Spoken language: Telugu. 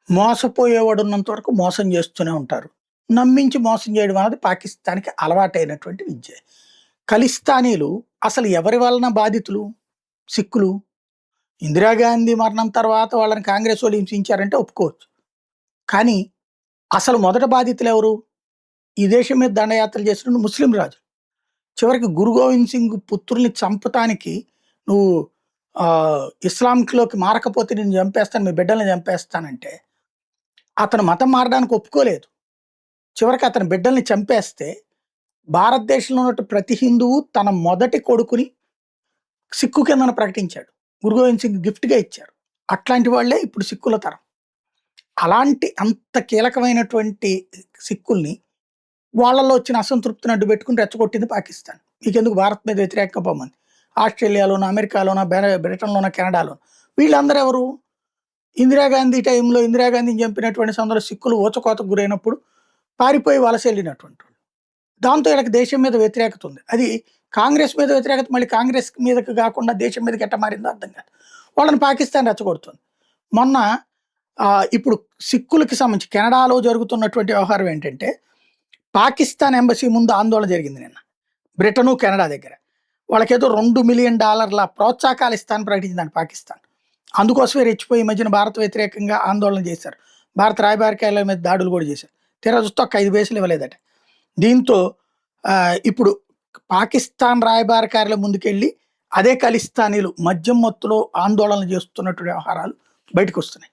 మోసపోయేవాడు ఉన్నంత వరకు మోసం చేస్తూనే ఉంటారు. నమ్మించి మోసం చేయడం అనేది పాకిస్తాన్‌కి అలవాటైనటువంటి విద్య. ఖలిస్తానీలు అసలు ఎవరి వలన బాధితులు? సిక్కులు. ఇందిరాగాంధీ మరణం తర్వాత వాళ్ళని కాంగ్రెస్ వాళ్ళు హింసించారంటే ఒప్పుకోవచ్చు. కానీ అసలు మొదట బాధితులెవరు? ఈ దేశం మీద దండయాత్రలు చేసిన ముస్లిం రాజులు. చివరికి గురు గోవింద్ సింగ్ పుత్రుల్ని చంపటానికి నువ్వు ఇస్లాంలోకి మారకపోతే నిన్ను చంపేస్తాను, మీ బిడ్డల్ని చంపేస్తానంటే అతను మతం మారడానికి ఒప్పుకోలేదు. చివరికి అతని బిడ్డల్ని చంపేస్తే భారతదేశంలో ఉన్నట్టు ప్రతి హిందువు తన మొదటి కొడుకుని సిక్కు కిందన ప్రకటించాడు. గురు గోవింద్ సింగ్ గిఫ్ట్‌గా ఇచ్చారు. అట్లాంటి వాళ్ళే ఇప్పుడు సిక్కుల తరం. అలాంటి అంత కీలకమైనటువంటి సిక్కుల్ని వాళ్ళలో వచ్చిన అసంతృప్తిని అడ్డుపెట్టుకుని రెచ్చగొట్టింది పాకిస్తాన్. మీకెందుకు భారత్ మీద వ్యతిరేకంగా పొమ్మంది. ఆస్ట్రేలియాలోను, అమెరికాలోన, బ్రిటన్‌లోన, కెనడాలోను. వీళ్ళందరూ ఎవరు? ఇందిరాగాంధీ టైంలో ఇందిరాగాంధీని చంపినటువంటి సందర్భంలో సిక్కులు ఊచకోతకు గురైనప్పుడు పారిపోయి వలస వెళ్ళినటువంటి వాళ్ళు. దాంతో వీళ్ళకి దేశం మీద వ్యతిరేకత ఉంది. అది కాంగ్రెస్ మీద వ్యతిరేకత మళ్ళీ కాంగ్రెస్ మీదకి కాకుండా దేశం మీదకి ఎట్ట మారిందో అర్థం కాదు. వాళ్ళని పాకిస్తాన్ రెచ్చగొడుతుంది. మొన్న ఇప్పుడు సిక్కులకి సంబంధించి కెనడాలో జరుగుతున్నటువంటి వ్యవహారం ఏంటంటే, పాకిస్తాన్ ఎంబసీ ముందు ఆందోళన జరిగింది నిన్న. బ్రిటను, కెనడా దగ్గర. వాళ్ళకేదో $2 మిలియన్ ప్రోత్సాహకాలు ఇస్తానని ప్రకటించిందండి పాకిస్తాన్. అందుకోసమే రెచ్చిపోయి ఈ మధ్యన భారత వ్యతిరేకంగా ఆందోళన చేశారు. భారత రాయబార కార్యాలయం మీద దాడులు కూడా చేశారు. తీరా చూస్తే ఒక్క 5 పైసలు ఇవ్వలేదట. దీంతో ఇప్పుడు పాకిస్తాన్ రాయబార కార్యాలయం ముందుకెళ్ళి అదే ఖలిస్తానీలు మద్యం మత్తులో ఆందోళనలు చేస్తున్నటువంటి వ్యవహారాలు బయటకు వస్తున్నాయి.